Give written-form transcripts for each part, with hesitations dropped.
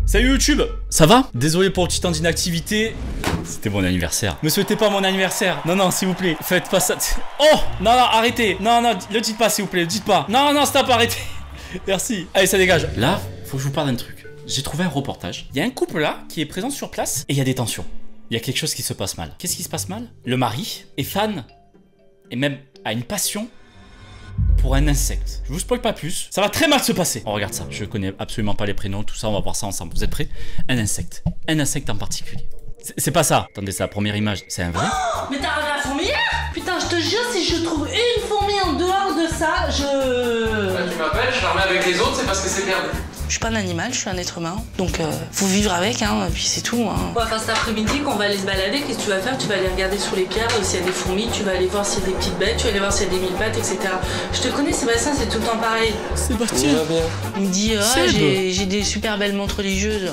Salut YouTube, ça va? Désolé pour le petit temps d'inactivité. C'était mon anniversaire. Me souhaitez pas mon anniversaire. Non, non, s'il vous plaît, faites pas ça. Oh, non, non, arrêtez. Non, non, le dites pas, s'il vous plaît, le dites pas. Non, non, stop, arrêtez. Merci. Allez, ça dégage. Là, faut que je vous parle d'un truc. J'ai trouvé un reportage. Il y a un couple là qui est présent sur place et il y a des tensions. Il y a quelque chose qui se passe mal. Qu'est-ce qui se passe mal? Le mari est fan et même a une passion pour un insecte. Je vous spoil pas plus. Ça va très mal se passer. On regarde ça. Je connais absolument pas les prénoms, tout ça, on va voir ça ensemble. Vous êtes prêts? Un insecte. Un insecte en particulier. C'est pas ça. Attendez, c'est la première image. C'est un vrai. Oh, mais t'as regardé la fourmilière? Putain, je te jure, si je trouve une fourmi en dehors de ça, je... Là, tu m'appelles, je la remets avec les autres, c'est parce que c'est perdu. Je suis pas un animal, je suis un être humain. Donc, faut vivre avec, hein, puis c'est tout. Hein. On va faire cet après-midi, qu'on va aller se balader. Qu'est-ce que tu vas faire? Tu vas aller regarder sous les pierres s'il y a des fourmis, tu vas aller voir s'il y a des petites bêtes, tu vas aller voir s'il y a des mille pattes, etc. Je te connais, Sébastien, c'est tout le temps pareil. Sébastien. Il me dit, ah, j'ai des super belles montres religieuses.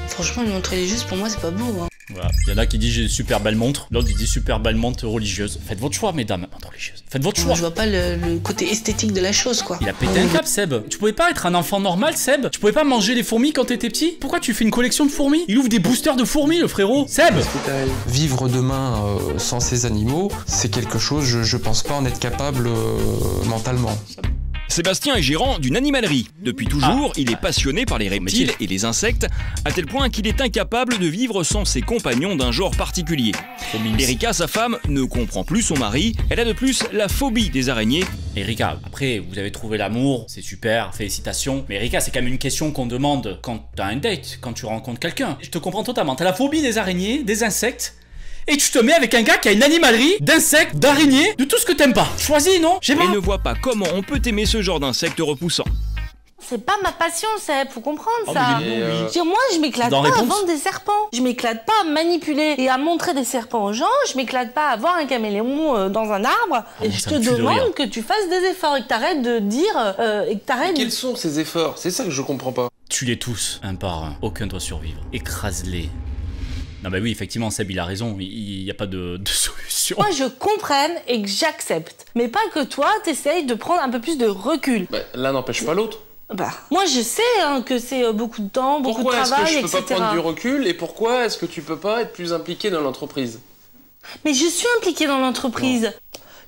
Franchement, une montre religieuse, pour moi, c'est pas beau. Hein. Voilà. Il y en a qui disent j'ai une super belle montre, l'autre il dit super belle montre religieuse. Faites votre choix, mesdames, montre religieuse. Faites votre choix. Moi, je vois pas le côté esthétique de la chose, quoi. Il a pété un câble, Seb. Tu pouvais pas être un enfant normal, Seb? Tu pouvais pas manger les fourmis quand t'étais petit? Pourquoi tu fais une collection de fourmis? Il ouvre des boosters de fourmis, le frérot. Seb! Vivre demain sans ces animaux, c'est quelque chose, je pense pas en être capable mentalement. Sébastien est gérant d'une animalerie. Depuis toujours, il est passionné par les reptiles et les insectes, à tel point qu'il est incapable de vivre sans ses compagnons d'un genre particulier. Erika, sa femme, ne comprend plus son mari. Elle a de plus la phobie des araignées. Erika, après, vous avez trouvé l'amour, c'est super, félicitations. Mais Erika, c'est quand même une question qu'on demande quand t'as un date, quand tu rencontres quelqu'un. Je te comprends totalement. T'as la phobie des araignées, des insectes. Et tu te mets avec un gars qui a une animalerie d'insectes, d'araignées, de tout ce que t'aimes pas. Choisis, non? J'ai pas. Elle ne voit pas comment on peut aimer ce genre d'insectes repoussants. C'est pas ma passion, Seb, faut comprendre ça. Moi, je m'éclate pas à vendre des serpents. Je m'éclate pas à manipuler et à montrer des serpents aux gens. Je m'éclate pas à voir un caméléon dans un arbre. Et je te demande que tu fasses des efforts et que t'arrêtes de dire... et que t'arrêtes... Quels sont ces efforts? C'est ça que je comprends pas. Tue-les tous, un par un. Aucun doit survivre. Écrase-les. Non bah oui, effectivement, Seb, il a raison, il n'y a pas de solution. Moi, je comprenne et que j'accepte. Mais pas que toi, t'essayes de prendre un peu plus de recul. Bah, l'un n'empêche pas l'autre. Bah, moi, je sais hein, que c'est beaucoup de temps, beaucoup de travail, Pourquoi est-ce que je peux etc. pas prendre du recul et pourquoi est-ce que tu peux pas être plus impliqué dans l'entreprise? Mais je suis impliquée dans l'entreprise.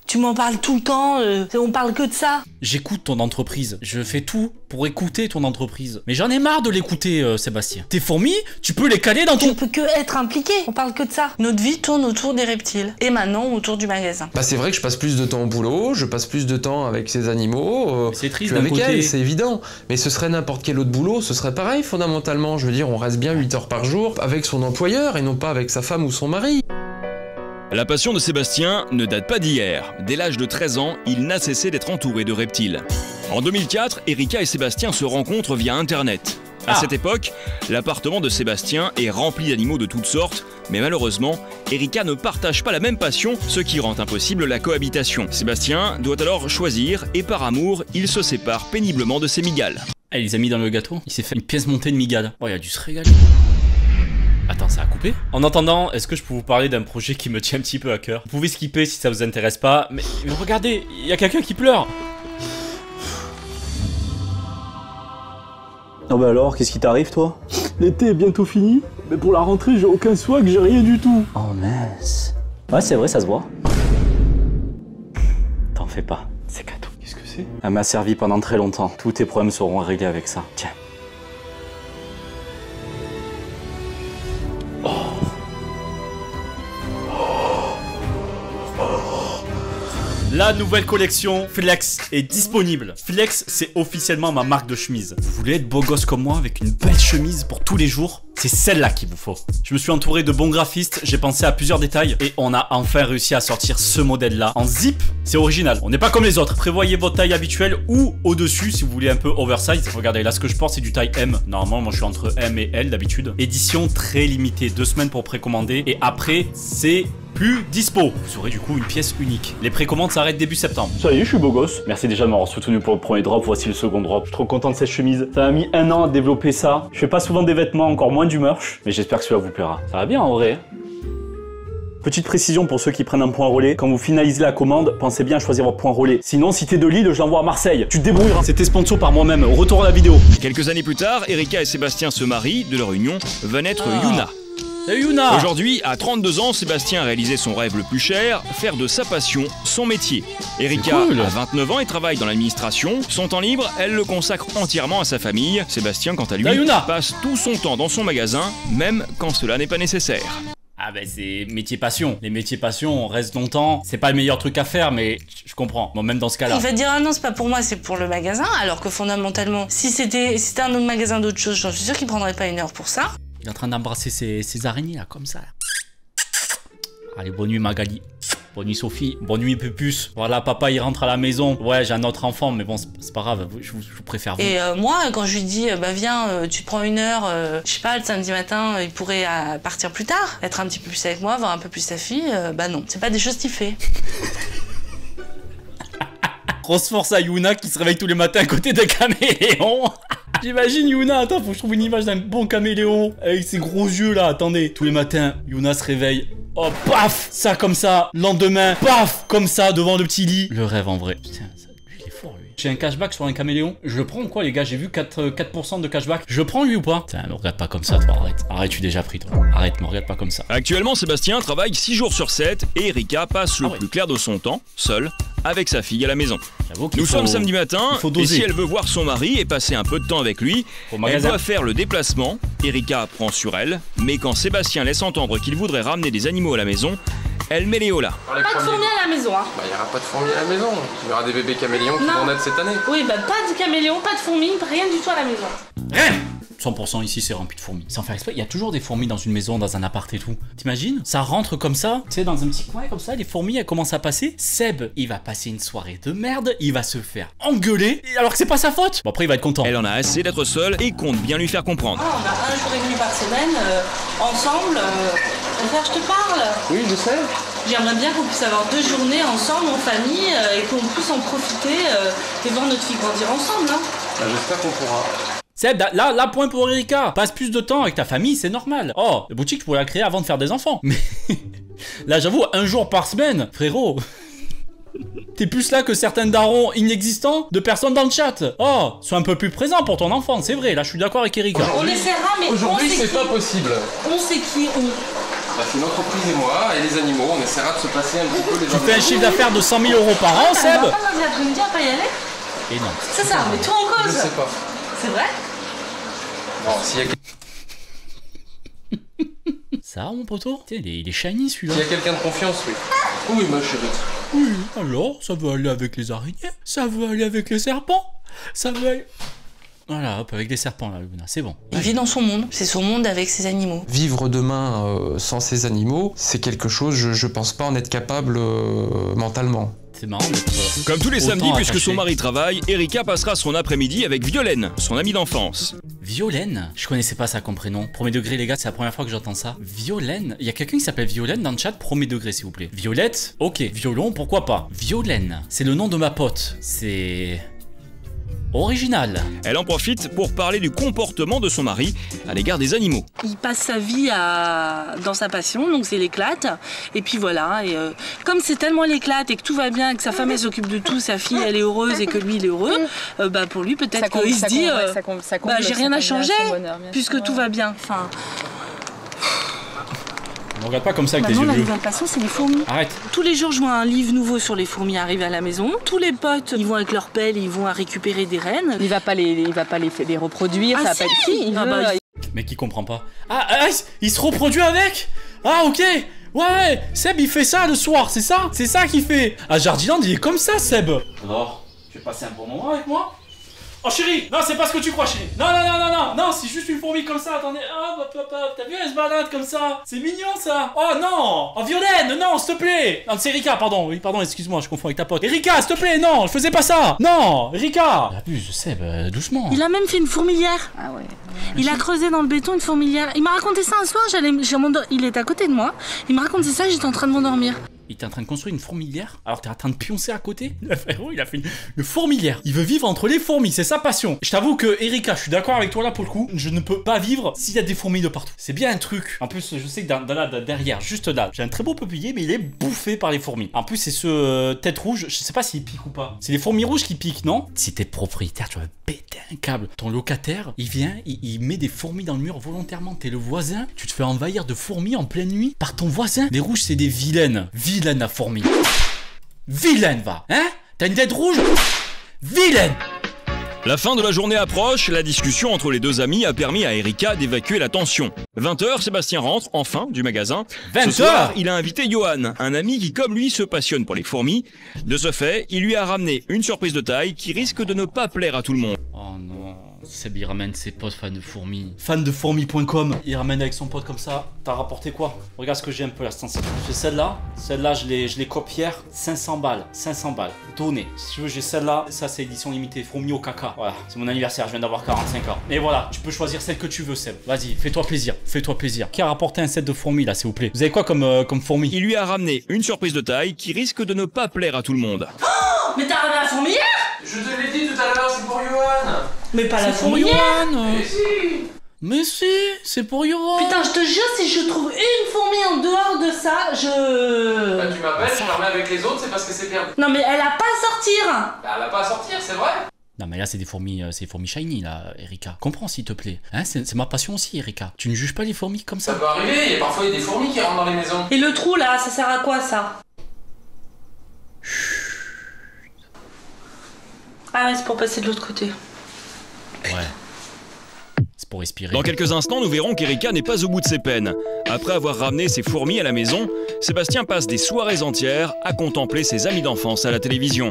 Tu m'en parles tout le temps, on parle que de ça. J'écoute ton entreprise, je fais tout pour écouter ton entreprise. Mais j'en ai marre de l'écouter, Sébastien. Tes fourmis, tu peux les caler dans ton... Tu peux que être impliqué, on parle que de ça. Notre vie tourne autour des reptiles, et maintenant autour du magasin. Bah c'est vrai que je passe plus de temps au boulot, je passe plus de temps avec ces animaux. C'est triste d'un côté. elle, c'est évident. Mais ce serait n'importe quel autre boulot, ce serait pareil fondamentalement. Je veux dire, on reste bien 8 heures par jour avec son employeur et non pas avec sa femme ou son mari. La passion de Sébastien ne date pas d'hier. Dès l'âge de 13 ans, il n'a cessé d'être entouré de reptiles. En 2004, Erika et Sébastien se rencontrent via Internet. À cette époque, l'appartement de Sébastien est rempli d'animaux de toutes sortes, mais malheureusement, Erika ne partage pas la même passion, ce qui rend impossible la cohabitation. Sébastien doit alors choisir, et par amour, il se sépare péniblement de ses migales. Elle les a mis dans le gâteau, il s'est fait une pièce montée de migales. Oh, il a dû se régaler. Attends, ça a coupé? En attendant, est-ce que je peux vous parler d'un projet qui me tient un petit peu à cœur? Vous pouvez skipper si ça vous intéresse pas, mais regardez, il y a quelqu'un qui pleure. Non bah alors, qu'est-ce qui t'arrive toi? L'été est bientôt fini, mais pour la rentrée j'ai aucun swag, j'ai rien du tout. Oh mince. Ouais c'est vrai, ça se voit. T'en fais pas, c'est cadeau. Qu'est-ce que c'est? Elle m'a servi pendant très longtemps, tous tes problèmes seront réglés avec ça. Tiens. La nouvelle collection Flex est disponible. Flex, c'est officiellement ma marque de chemise. Vous voulez être beau gosse comme moi avec une belle chemise pour tous les jours? C'est celle-là qu'il vous faut. Je me suis entouré de bons graphistes, j'ai pensé à plusieurs détails et on a enfin réussi à sortir ce modèle-là. En zip, c'est original. On n'est pas comme les autres. Prévoyez votre taille habituelle ou au-dessus si vous voulez un peu oversize. Regardez, là ce que je porte c'est du taille M. Normalement, moi je suis entre M et L d'habitude. Édition très limitée, 2 semaines pour précommander et après c'est plus dispo. Vous aurez du coup une pièce unique. Les précommandes s'arrêtent début septembre. Ça y est, je suis beau gosse. Merci déjà de m'avoir soutenu pour le premier drop, voici le second drop. Je suis trop content de cette chemise. Ça m'a mis 1 an à développer ça. Je fais pas souvent des vêtements, encore moins du merch, mais j'espère que celui-là vous plaira. Ça va bien en vrai. Petite précision pour ceux qui prennent un point relais, quand vous finalisez la commande, pensez bien à choisir votre point relais. Sinon, si t'es de Lille, je l'envoie à Marseille. Tu te débrouilleras. C'était sponsor par moi-même. Retour à la vidéo. Quelques années plus tard, Erika et Sébastien se marient. De leur union va naître Yuna. Salut Yuna. Aujourd'hui, à 32 ans, Sébastien a réalisé son rêve le plus cher, faire de sa passion son métier. Erika a 29 ans et travaille dans l'administration. Son temps libre, elle le consacre entièrement à sa famille. Sébastien, quant à lui, passe tout son temps dans son magasin, même quand cela n'est pas nécessaire. Ah ben c'est métier passion. Les métiers passion, on reste longtemps. C'est pas le meilleur truc à faire, mais je comprends. Bon, même dans ce cas-là. Il va dire ah non, c'est pas pour moi, c'est pour le magasin. Alors que fondamentalement, si c'était un autre magasin d'autre chose, j'en suis sûr qu'il prendrait pas 1 heure pour ça. Il est en train d'embrasser ses araignées là, comme ça. Allez, bonne nuit Magali. Bonne nuit Sophie. Bonne nuit Pupus. Voilà, papa il rentre à la maison. Ouais, j'ai un autre enfant, mais bon, c'est pas grave, je vous préfère vous. Et moi, quand je lui dis, bah viens, tu te prends 1 heure, je sais pas, le samedi matin, il pourrait partir plus tard, être un petit peu plus avec moi, voir un peu plus sa fille, bah non, c'est pas des choses qu'il fait. Grosse force à Yuna qui se réveille tous les matins à côté d'un caméléon. J'imagine Yuna, attends, faut que je trouve une image d'un bon caméléon avec ses gros yeux là, attendez. Tous les matins, Yuna se réveille. Oh, paf, ça comme ça, lendemain, paf, comme ça, devant le petit lit. Le rêve en vrai. Putain, lui, il est fort, lui. J'ai un cashback sur un caméléon. Je le prends ou quoi, les gars? J'ai vu 4% de cashback. Je le prends, lui, ou pas? Putain, me regarde pas comme ça, toi, arrête. Arrête, je suis déjà pris, toi. Arrête, me regarde pas comme ça. Actuellement, Sébastien travaille 6 jours sur 7 et Erika passe le plus clair de son temps, seule, avec sa fille à la maison. Nous sommes samedi matin, et si elle veut voir son mari et passer un peu de temps avec lui, elle doit faire le déplacement. Erika prend sur elle, mais quand Sébastien laisse entendre qu'il voudrait ramener des animaux à la maison, elle met les hauts là. Pas de fourmis à la maison, hein. Bah, il n'y aura pas de fourmis à la maison. Il y aura des bébés caméléons qui vont naître cette année. Oui, bah pas de caméléons, pas de fourmis, rien du tout à la maison. Rien. 100% ici c'est rempli de fourmis. Sans faire exprès, il y a toujours des fourmis dans une maison, dans un appart et tout. T'imagines? Ça rentre comme ça, tu sais, dans un petit coin comme ça, les fourmis elles commencent à passer. Seb, il va passer une soirée de merde, il va se faire engueuler, alors que c'est pas sa faute. Bon après il va être content. Elle en a assez d'être seule et compte bien lui faire comprendre. Ah, on a 1 jour et demi par semaine, ensemble. Frère, je te parle. Oui, je sais. J'aimerais bien qu'on puisse avoir 2 journées ensemble en famille et qu'on puisse en profiter et voir notre fille grandir ensemble, hein. Bah, j'espère qu'on pourra. Seb, là, point pour Erika. Passe plus de temps avec ta famille, c'est normal. Oh, la boutique, tu pourrais la créer avant de faire des enfants. Mais là, j'avoue, 1 jour par semaine, frérot. T'es plus là que certains darons inexistants de personnes dans le chat. Oh, sois un peu plus présent pour ton enfant, c'est vrai. Là, je suis d'accord avec Erika. On essaiera, mais aujourd'hui, c'est pas possible. On sait qui on. Bah, c'est une entreprise et moi, et les animaux, on essaiera de se passer un petit peu les Tu fais un chiffre d'affaires de 100 000 € par an, Seb? On va pas lundi après-midi à pas y aller? Et non. C'est ça, mais tout en cause. Je sais pas. C'est vrai? Bon, s'il y a... Ça, mon poteau? Tiens, il est shiny celui-là. S'il y a quelqu'un de confiance, oui. Oui, ma chérie. Oui, alors, ça veut aller avec les araignées, ça veut aller avec les serpents, ça veut aller... Voilà, hop, avec les serpents là, Luna, c'est bon. Il vit dans son monde, c'est son monde avec ses animaux. Vivre demain sans ses animaux, c'est quelque chose, je pense pas en être capable mentalement. C'est marrant d'être... Comme tous les samedis, puisque son mari travaille, Erika passera son après-midi avec Violaine, son amie d'enfance. Violaine? Je connaissais pas ça comme prénom. Premier degré, les gars, c'est la première fois que j'entends ça. Violaine? Il y a quelqu'un qui s'appelle Violaine dans le chat, premier degré, s'il vous plaît. Violette? Ok. Violon, pourquoi pas? Violaine. C'est le nom de ma pote. C'est... original. Elle en profite pour parler du comportement de son mari à l'égard des animaux. Il passe sa vie dans sa passion, donc c'est l'éclate. Et puis voilà, et comme c'est tellement l'éclate et que tout va bien, que sa femme elle s'occupe de tout, sa fille elle est heureuse et que lui il est heureux, bah pour lui peut-être qu'il se dit bah j'ai rien à changer puisque tout va bien. Enfin... Ne regarde pas comme ça avec tes yeux bleus. La nouvelle passion, c'est les fourmis. Arrête. Tous les jours, je vois un livre nouveau sur les fourmis arriver à la maison. Tous les potes, ils vont avec leur pelle, ils vont à récupérer des reines. Il va pas les reproduire, ça va pas être qui. Mec, il comprend pas. Ah, il se reproduit avec? Ah, ok. Ouais, Seb, il fait ça le soir, c'est ça? C'est ça qu'il fait. À Jardiland, il est comme ça, Seb. Alors, tu veux passer un bon moment avec moi? Oh chérie, non c'est pas ce que tu crois chérie. Non, c'est juste une fourmi comme ça, attendez. Oh papa, t'as vu elle se balade comme ça. C'est mignon ça. Oh non. Oh Violaine, non s'il te plaît. Non c'est Erika, pardon, oui pardon, excuse-moi, je confonds avec ta pote. Erika, s'il te plaît, non, je faisais pas ça. Non, Erika. Abuse, Seb, doucement. Il a même fait une fourmilière. Ah ouais. Il a creusé dans le béton une fourmilière. Il m'a raconté ça un soir, il est à côté de moi. Il m'a raconté ça, j'étais en train de m'endormir. Il était en train de construire une fourmilière alors que t'es en train de pioncer à côté. Le frérot, il a fait une fourmilière. Il veut vivre entre les fourmis, c'est sa passion. Je t'avoue que, Erika, je suis d'accord avec toi là pour le coup. Je ne peux pas vivre s'il y a des fourmis de partout. C'est bien un truc. En plus, je sais que derrière, juste là, j'ai un très beau peuplier, mais il est bouffé par les fourmis. En plus, c'est ce tête rouge. Je sais pas s'il pique ou pas. C'est les fourmis rouges qui piquent, non? Si t'es propriétaire, tu vas péter un câble. Ton locataire, il vient, il met des fourmis dans le mur volontairement. T'es le voisin, tu te fais envahir de fourmis en pleine nuit par ton voisin. Les rouges, c'est des vilaines. Vilaine la fourmi. Vilaine, va. Hein? T'as une tête rouge? Vilaine. La fin de la journée approche, la discussion entre les deux amis a permis à Erika d'évacuer la tension. 20h, Sébastien rentre, enfin, du magasin. 20h. Ce soir, il a invité Johan, un ami qui, comme lui, se passionne pour les fourmis. De ce fait, il lui a ramené une surprise de taille qui risque de ne pas plaire à tout le monde. Oh non, Seb il ramène ses potes fans de fourmis. Fandefourmis.com, il ramène avec son pote comme ça. T'as rapporté quoi? Regarde ce que j'ai un peu là, c'est celle-là. Celle-là, je l'ai copiée hier. 500 balles, 500 balles. Donné. Si tu veux, j'ai celle-là. Ça, c'est édition limitée. Fourmis au caca. Voilà, c'est mon anniversaire, je viens d'avoir 45 ans. Et voilà, tu peux choisir celle que tu veux, Seb. Vas-y, fais-toi plaisir, fais-toi plaisir. Qui a rapporté un set de fourmis là, s'il vous plaît? Vous avez quoi comme fourmis? Il lui a ramené une surprise de taille qui risque de ne pas plaire à tout le monde. Oh, mais t'as ramené la fourmilière? Je te l'ai dit tout à l'heure, c'est pour Johan. Mais pas la fourmilière. Mais si. Mais si, c'est pour Yoran. Putain, je te jure, si je trouve une fourmi en dehors de ça, je... Bah tu m'appelles, je la remets avec les autres, c'est parce que c'est perdu. Non mais elle a pas à sortir. Bah elle a pas à sortir, c'est vrai. Non mais là c'est des fourmis shiny là, Erika. Comprends s'il te plaît. Hein, c'est ma passion aussi, Erika. Tu ne juges pas les fourmis comme ça. Ça peut arriver, parfois il y a des fourmis qui rentrent dans les maisons. Et le trou là, ça sert à quoi ça? Ah ouais, c'est pour passer de l'autre côté. Ouais. C'est pour respirer. Dans quelques instants, nous verrons qu'Erika n'est pas au bout de ses peines. Après avoir ramené ses fourmis à la maison, Sébastien passe des soirées entières à contempler ses amis d'enfance à la télévision.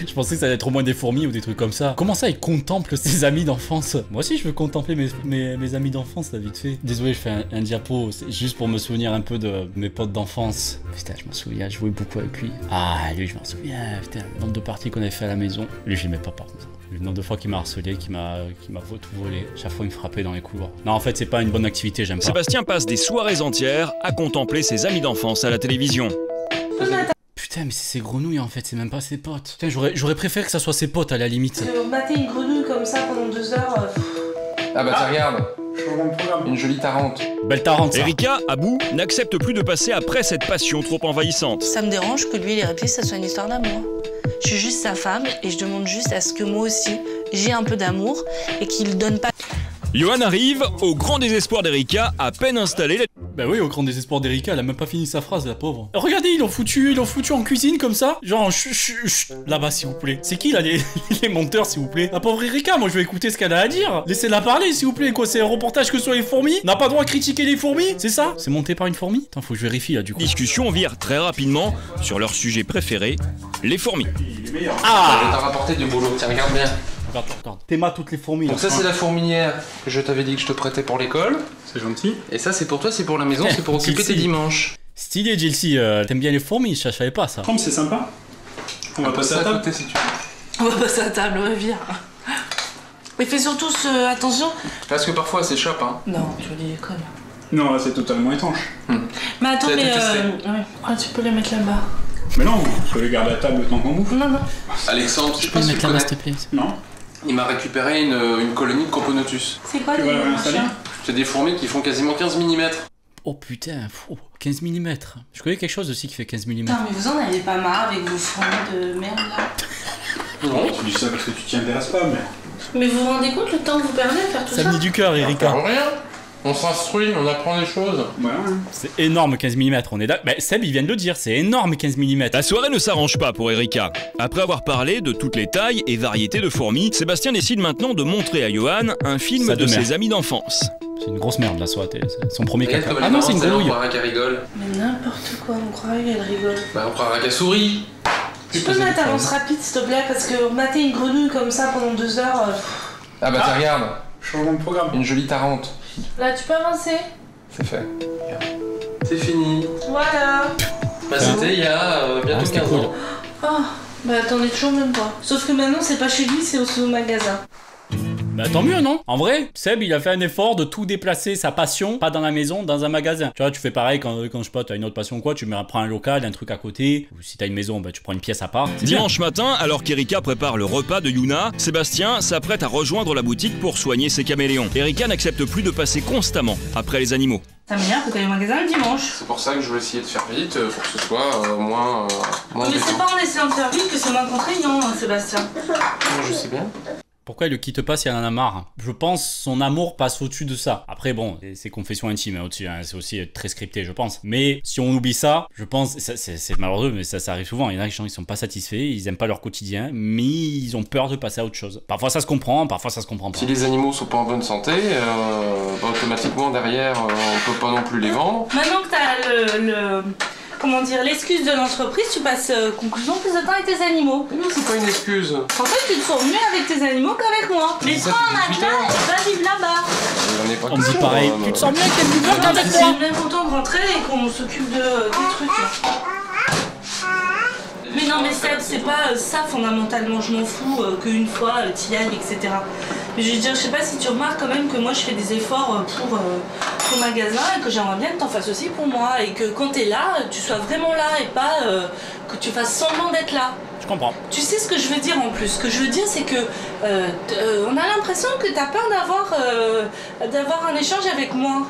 Je pensais que ça allait être au moins des fourmis ou des trucs comme ça. Comment ça, il contemple ses amis d'enfance? Moi aussi, je veux contempler mes amis d'enfance, là, vite fait. Désolé, je fais un diapo, c'est juste pour me souvenir un peu de mes potes d'enfance. Putain, je m'en souviens, je jouais beaucoup avec lui. Ah, lui, je m'en souviens. Putain, le nombre de parties qu'on avait fait à la maison. Lui, je l'aimais pas, par contre. Le nombre de fois qu'il m'a harcelé, qui m'a tout volé. Chaque fois, il me frappait dans les couloirs. Non, en fait, c'est pas une bonne activité, j'aime pas. Sébastien passe des soirées entières à contempler ses amis d'enfance à la télévision. Putain, mais c'est ses grenouilles en fait, c'est même pas ses potes. Putain, j'aurais préféré que ça soit ses potes à la limite. Mater une grenouille comme ça pendant 2 heures. Ah bah tiens, regarde. Une jolie tarente. Belle tarente, ça. Erika, à bout, n'accepte plus de passer après cette passion trop envahissante. Ça me dérange que lui et les reptiles, ça soit une histoire d'amour. Je suis juste sa femme et je demande juste à ce que moi aussi, j'ai un peu d'amour et qu'il donne pas... Johan arrive, au grand désespoir d'Erika, à peine installée. Bah oui, au grand désespoir d'Erika, elle a même pas fini sa phrase, la pauvre. Regardez, ils l'ont foutu en cuisine comme ça. Genre, là-bas, s'il vous plaît. C'est qui, là, les monteurs, s'il vous plaît? La pauvre Erika, moi, je vais écouter ce qu'elle a à dire. Laissez-la parler, s'il vous plaît. Quoi, c'est un reportage que sur les fourmis? On n'a pas le droit à critiquer les fourmis? C'est ça? C'est monté par une fourmi? Attends, faut que je vérifie, là, du coup. Discussion vire très rapidement sur leur sujet préféré, les fourmis. Ah, je t'ai rapporté du boulot, tiens, regarde bien. Regarde. T'aimas toutes les fourmis. Donc ça c'est la fourmilière que je t'avais dit que je te prêtais pour l'école. C'est gentil. Et ça c'est pour toi, c'est pour la maison, c'est pour occuper tes dimanches. Stylé, Jilcy, t'aimes bien les fourmis? Je savais pas ça. Comme c'est sympa. On va passer à table si tu veux. On va passer à table, ouais, viens. Mais fais surtout attention. Parce que parfois elle s'échappe, hein. Non, tu dis l'école. Non, là c'est totalement étanche. Mais attends, ouais, tu peux les mettre là-bas. Mais non, je peux les garder à table le temps qu'on bouffe. Non. Alexandre, je sais pas si tu connais. Non. Il m'a récupéré une colonie de Coponotus. C'est quoi tu vas la réinstaller? C'est des fourmis qui font quasiment 15 mm. Oh putain, 15 mm. Je connais quelque chose aussi qui fait 15 mm. Putain, mais vous en avez pas marre avec vos fourmis de merde là? Non, tu dis ça parce que tu t'y intéresses pas, mais... Mais vous vous rendez compte le temps que vous perdez à faire tout ça? Ça venait du cœur, Erika. Rien. On s'instruit, on apprend des choses. Ouais. C'est énorme 15 mm, on est d'accord. Bah, Seb, il vient de le dire, c'est énorme 15 mm. La soirée ne s'arrange pas pour Erika. Après avoir parlé de toutes les tailles et variétés de fourmis, Sébastien décide maintenant de montrer à Johan un film de ses amis d'enfance. C'est une grosse merde la soirée, c'est son premier caca. Ah non, c'est une grenouille. On croirait qu'elle rigole. Mais n'importe quoi, on croirait qu'elle rigole. Bah on croirait qu'elle sourit. Tu peux mettre avance rapide s'il te plaît, parce que mater une grenouille comme ça pendant 2 heures... Ah bah tiens, regarde. Changement de programme. Une jolie tarente. Là, tu peux avancer. C'est fait. C'est fini. Voilà. Bah c'était il y a bientôt 15 ans. Oh, bah t'en es toujours même pas. Sauf que maintenant, c'est pas chez lui, c'est au magasin. Bah tant mieux non? En vrai, Seb il a fait un effort de tout déplacer, sa passion, pas dans la maison, dans un magasin. Tu vois, tu fais pareil quand je sais pas, t'as une autre passion ou quoi, tu prends un local, un truc à côté, ou si t'as une maison, bah tu prends une pièce à part. Dimanche matin, alors qu'Erika prépare le repas de Yuna, Sébastien s'apprête à rejoindre la boutique pour soigner ses caméléons. Erika n'accepte plus de passer constamment après les animaux. Ça m'énerve que t'ailles au magasin le dimanche. C'est pour ça que je vais essayer de faire vite, pour que ce soit moins mais c'est pas en essayant de faire vite que c'est moins contraignant, Sébastien. Je sais bien. Pourquoi il le quitte pas si elle en a marre? Je pense son amour passe au-dessus de ça. Après bon, c'est confession intime au-dessus, hein. C'est aussi très scripté je pense. Mais si on oublie ça, je pense, c'est malheureux mais ça arrive souvent. Il y en a des gens qui sont pas satisfaits, ils aiment pas leur quotidien, mais ils ont peur de passer à autre chose. Parfois ça se comprend, parfois ça se comprend pas. Si les animaux sont pas en bonne santé, bah, automatiquement derrière on peut pas non plus les vendre. Maintenant que t'as comment dire, l'excuse de l'entreprise, tu passes conclusion plus de temps avec tes animaux. Non, c'est pas une excuse. En fait, tu te sens mieux avec tes animaux qu'avec moi. Les prends un matelas et va vivre là-bas. On me dit pareil, tu te sens mieux avec tes animaux qu'avec moi. Je suis même content de rentrer et qu'on s'occupe de tes trucs. Mais non, mais c'est pas ça fondamentalement, je m'en fous qu'une fois t'y ailles, etc. Mais je veux dire, je sais pas si tu remarques quand même que moi je fais des efforts pour ton magasin et que j'aimerais bien que t'en fasses aussi pour moi et que quand t'es là, tu sois vraiment là et pas que tu fasses semblant d'être là. Je comprends. Tu sais ce que je veux dire en plus? Ce que je veux dire, c'est que on a l'impression que t'as peur d'avoir un échange avec moi.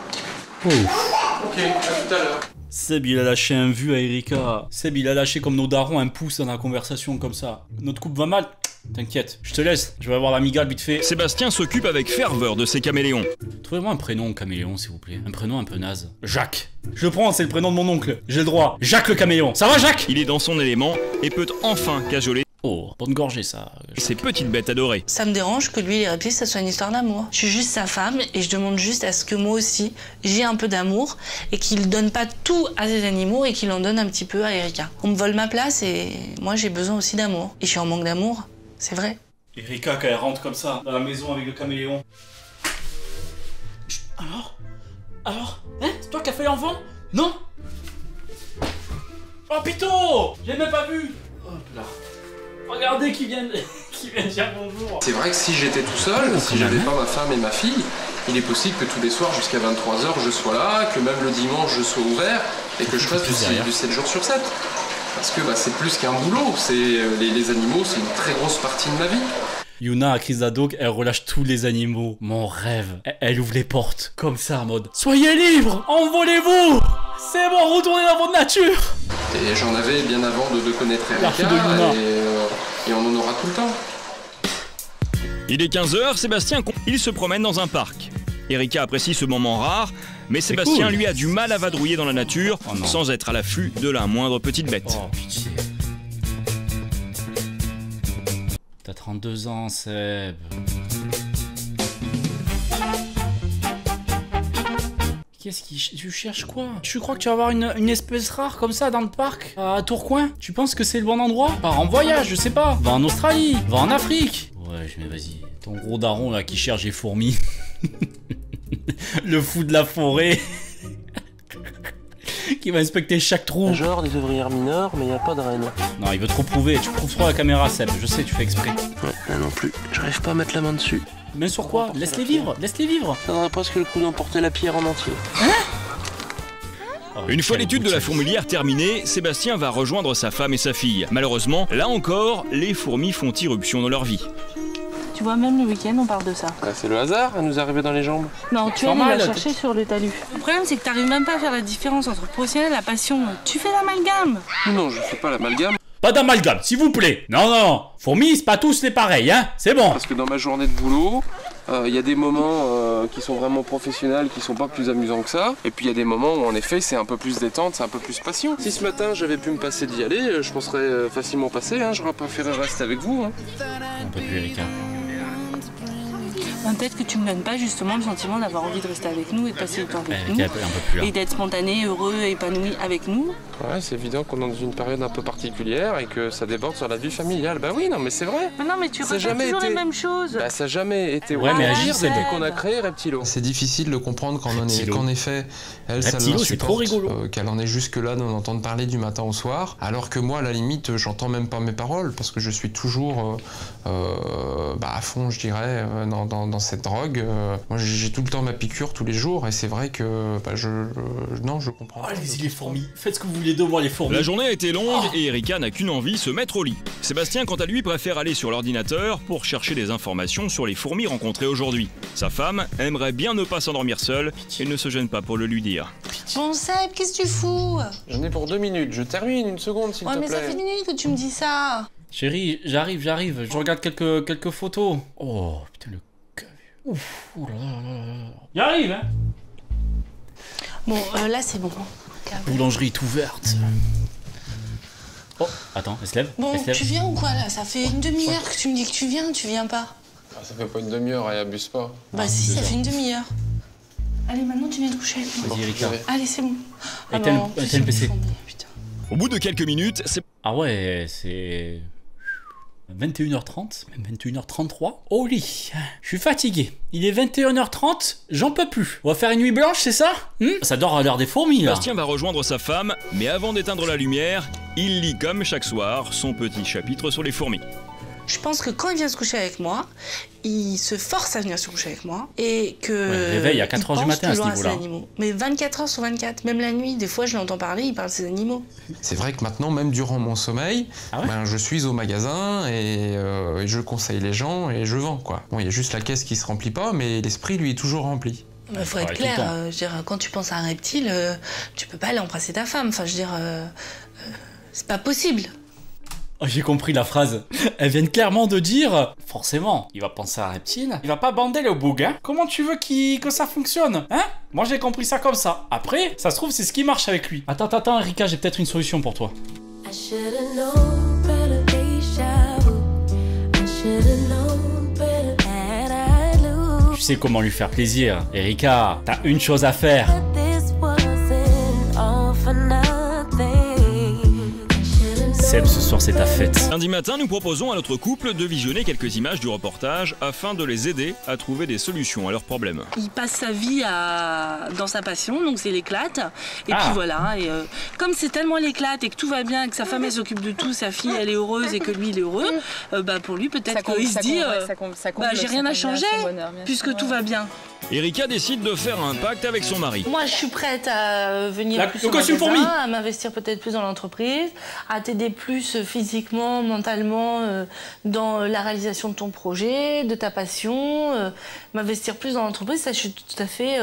Ok, à tout à l'heure. Seb il a lâché un vu à Erika. Seb il a lâché comme nos darons un pouce dans la conversation comme ça. Notre couple va mal? T'inquiète, je te laisse, je vais avoir l'amigale vite fait. Sébastien s'occupe avec ferveur de ses caméléons. Trouvez-moi un prénom caméléon s'il vous plaît. Un prénom un peu naze. Jacques. Je le prends, c'est le prénom de mon oncle. J'ai le droit. Jacques le caméléon. Ça va Jacques? Il est dans son élément et peut enfin cajoler. Oh, bonne gorgée ça. Ces petites bêtes adorées. Ça me dérange que lui et les reptiles, ça soit une histoire d'amour. Je suis juste sa femme et je demande juste à ce que moi aussi, j'ai un peu d'amour et qu'il donne pas tout à ses animaux et qu'il en donne un petit peu à Erika. On me vole ma place et moi j'ai besoin aussi d'amour. Et je suis en manque d'amour, c'est vrai. Erika quand elle rentre comme ça, dans la maison avec le caméléon. Alors? Hein? C'est toi qui as fait l'enfant? Non? Oh pito! J'ai même pas vu! Hop là. Regardez qui vient dire bonjour. C'est vrai que si j'étais tout seul, si j'avais pas ma femme et ma fille, il est possible que tous les soirs jusqu'à 23h je sois là, que même le dimanche je sois ouvert et que je fasse du 7 jours sur 7. Parce que bah, c'est plus qu'un boulot, les animaux c'est une très grosse partie de ma vie. Yuna à crise d'ado, elle relâche tous les animaux. Mon rêve. Elle ouvre les portes, comme ça en mode soyez libres, envolez-vous. C'est bon, retournez dans votre nature. Et j'en avais bien avant de connaître Erika et on en aura tout le temps. Il est 15h, Sébastien, il se promène dans un parc. Erika apprécie ce moment rare, mais Sébastien lui a du mal à vadrouiller dans la nature sans être à l'affût de la moindre petite bête. Oh pitié. T'as 32 ans, Seb. Qu'est-ce tu cherches quoi? Tu crois que tu vas avoir une espèce rare comme ça dans le parc à Tourcoing? Tu penses que c'est le bon endroit? Pars en voyage, je sais pas. Va en Australie, va en Afrique. Ouais, mais vas-y. Ton gros daron là qui cherche les fourmis. Le fou de la forêt. Qui va inspecter chaque trou. Genre des ouvrières mineures, mais y a pas de reine. Non, il veut trop prouver. Tu prouves trop la caméra, Seb. Je sais, tu fais exprès. Ouais, là non plus. J'arrive pas à mettre la main dessus. Mais sur quoi? Laisse-les vivre, laisse-les vivre. Ça aurait presque le coup d'emporter la pierre en entier. Hein? Une fois l'étude de la fourmilière terminée, Sébastien va rejoindre sa femme et sa fille. Malheureusement, là encore, les fourmis font irruption dans leur vie. Tu vois, même le week-end, on parle de ça. Ah, c'est le hasard, elle nous est arrivée dans les jambes. Non, tu vas la chercher sur le talus. Le problème, c'est que t'arrives même pas à faire la différence entre le professionnel et la passion. Tu fais l'amalgame. Non, je fais pas l'amalgame. Pas d'amalgame, s'il vous plaît. Non, non, fourmis, c'est pas tous les pareils, hein. C'est bon. Parce que dans ma journée de boulot, y a des moments qui sont vraiment professionnels, qui sont pas plus amusants que ça. Et puis il y a des moments où en effet c'est un peu plus détente, c'est un peu plus passion. Si ce matin j'avais pu me passer d'y aller, je m'en serais facilement passé, hein. J'aurais préféré rester avec vous. Hein. On peut plus, Erika. Peut-être que tu me donnes pas justement le sentiment d'avoir envie de rester avec nous et de passer du temps avec nous. Un peu plus là. Et d'être spontané, heureux, épanoui avec nous. Ouais, c'est évident qu'on est dans une période un peu particulière et que ça déborde sur la vie familiale. Bah oui, non mais c'est vrai. Mais non, mais tu répètes toujours les mêmes choses. Bah ça n'a jamais été mais agir depuis qu'on a créé Reptilo. C'est difficile de comprendre qu'en effet, elle, ça c'est trop rigolo. Qu'elle en est jusque-là d'en entendre parler du matin au soir, alors que moi, à la limite, j'entends même pas mes paroles, parce que je suis toujours à fond, je dirais, dans cette drogue. Moi, j'ai tout le temps ma piqûre tous les jours, et c'est vrai que non, je comprends. Allez-y les fourmis, faites ce que vous voulez de moi les fourmis. La journée a été longue et Erika n'a qu'une envie, se mettre au lit. Sébastien, quant à lui, préfère aller sur l'ordinateur pour chercher des informations sur les fourmis rencontrées aujourd'hui. Sa femme aimerait bien ne pas s'endormir seule et ne se gêne pas pour le lui dire. Bon Seb, qu'est-ce que tu fous? J'en ai pour 2 minutes, je termine, une seconde s'il te plaît. Ouais mais ça fait 10 minutes que tu me dis ça. Chérie, j'arrive, je regarde quelques photos. Oh putain le cave. Ouf, oh là là. J'arrive hein. Bon, là c'est bon. Boulangerie est ouverte. Oh, attends, elle se lève. Bon, elle se lève. tu viens ou quoi là? Ça fait une demi-heure que tu me dis que tu viens pas. Ah, ça fait pas une demi-heure, elle abuse pas. Bah si, ça fait une demi-heure. Allez, maintenant tu viens te coucher avec moi. Vas-y, Erika. Allez, c'est bon. Éteins le PC. Putain. Au bout de quelques minutes, c'est... Ah ouais, c'est... 21h30, même 21h33, au lit. Je suis fatigué. Il est 21h30, j'en peux plus. On va faire une nuit blanche, c'est ça? Ça dort à l'heure des fourmis, là. Sébastien va rejoindre sa femme, mais avant d'éteindre la lumière, il lit comme chaque soir son petit chapitre sur les fourmis. Je pense que quand il vient se coucher avec moi, il se force à venir se coucher avec moi et que... Ouais, réveille à 4h du matin à ce niveau-là. Mais 24h sur 24, même la nuit, des fois je l'entends parler, il parle de ses animaux. C'est vrai que maintenant, même durant mon sommeil, je suis au magasin et je conseille les gens et je vends, quoi. Bon, il y a juste la caisse qui se remplit pas, mais l'esprit, lui, est toujours rempli. Il faut être clair, je veux dire, quand tu penses à un reptile, tu peux pas aller embrasser ta femme, enfin je veux dire, c'est pas possible. Oh, j'ai compris la phrase. Elle vient clairement de dire, forcément, il va penser à un reptile, il va pas bander le boug, hein. Comment tu veux que ça fonctionne, hein? Moi j'ai compris ça comme ça. Après, ça se trouve c'est ce qui marche avec lui. Attends, Erika, j'ai peut-être une solution pour toi. Tu sais comment lui faire plaisir. Erika, t'as une chose à faire. Seb, ce soir c'est ta fête. Lundi matin, nous proposons à notre couple de visionner quelques images du reportage afin de les aider à trouver des solutions à leurs problèmes. Il passe sa vie dans sa passion, donc c'est l'éclate. Et puis voilà, et comme c'est tellement l'éclate et que tout va bien, que sa femme elle s'occupe de tout, sa fille elle est heureuse et que lui il est heureux, pour lui peut-être qu'il se dit j'ai rien à changer puisque tout va bien. Erika décide de faire un pacte avec son mari. Moi, je suis prête à venir plus au magasin, à m'investir peut-être plus dans l'entreprise, à t'aider plus physiquement, mentalement, dans la réalisation de ton projet, de ta passion, m'investir plus dans l'entreprise. Ça, je suis tout à fait...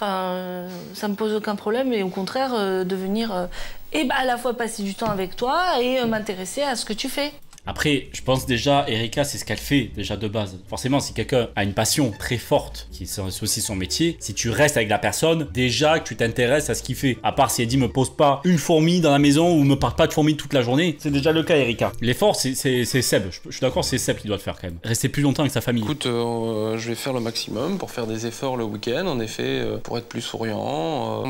ça me pose aucun problème et au contraire, de venir à la fois passer du temps avec toi et m'intéresser à ce que tu fais. Après, je pense déjà, Erika, c'est ce qu'elle fait déjà de base. Forcément, si quelqu'un a une passion très forte, qui est aussi son métier, si tu restes avec la personne, déjà que tu t'intéresses à ce qu'il fait. À part si elle dit me pose pas une fourmi dans la maison ou me parle pas de fourmis toute la journée, c'est déjà le cas, Erika. L'effort, c'est Seb. Je suis d'accord, c'est Seb qui doit le faire quand même. Rester plus longtemps avec sa famille. Écoute, je vais faire le maximum pour faire des efforts le week-end, en effet, pour être plus souriant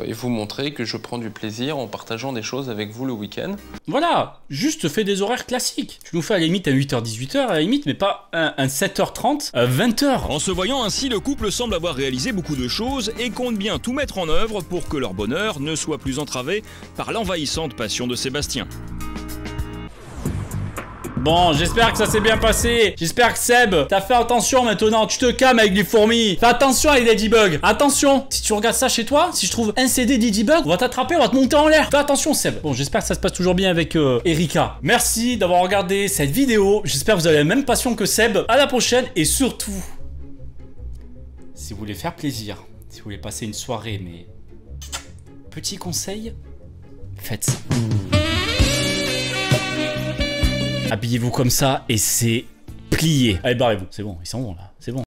et vous montrer que je prends du plaisir en partageant des choses avec vous le week-end. Voilà, juste fais des horaires classiques. Tu nous fais à la limite un 8h-18h à la limite, mais pas un 7h30, 20h. En se voyant ainsi, le couple semble avoir réalisé beaucoup de choses et compte bien tout mettre en œuvre pour que leur bonheur ne soit plus entravé par l'envahissante passion de Sébastien. Bon, j'espère que ça s'est bien passé. J'espère que Seb, t'as fait attention maintenant. Tu te calmes avec les fourmis. Fais attention avec les Ladybug. Attention, si tu regardes ça chez toi, si je trouve un CD Ladybug, on va t'attraper, on va te monter en l'air. Fais attention, Seb. Bon, j'espère que ça se passe toujours bien avec Erika. Merci d'avoir regardé cette vidéo. J'espère que vous avez la même passion que Seb. À la prochaine et surtout, si vous voulez faire plaisir, si vous voulez passer une soirée, mais petit conseil, faites ça. Habillez-vous comme ça et c'est plié. Allez, barrez-vous, c'est bon, ils s'en vont là.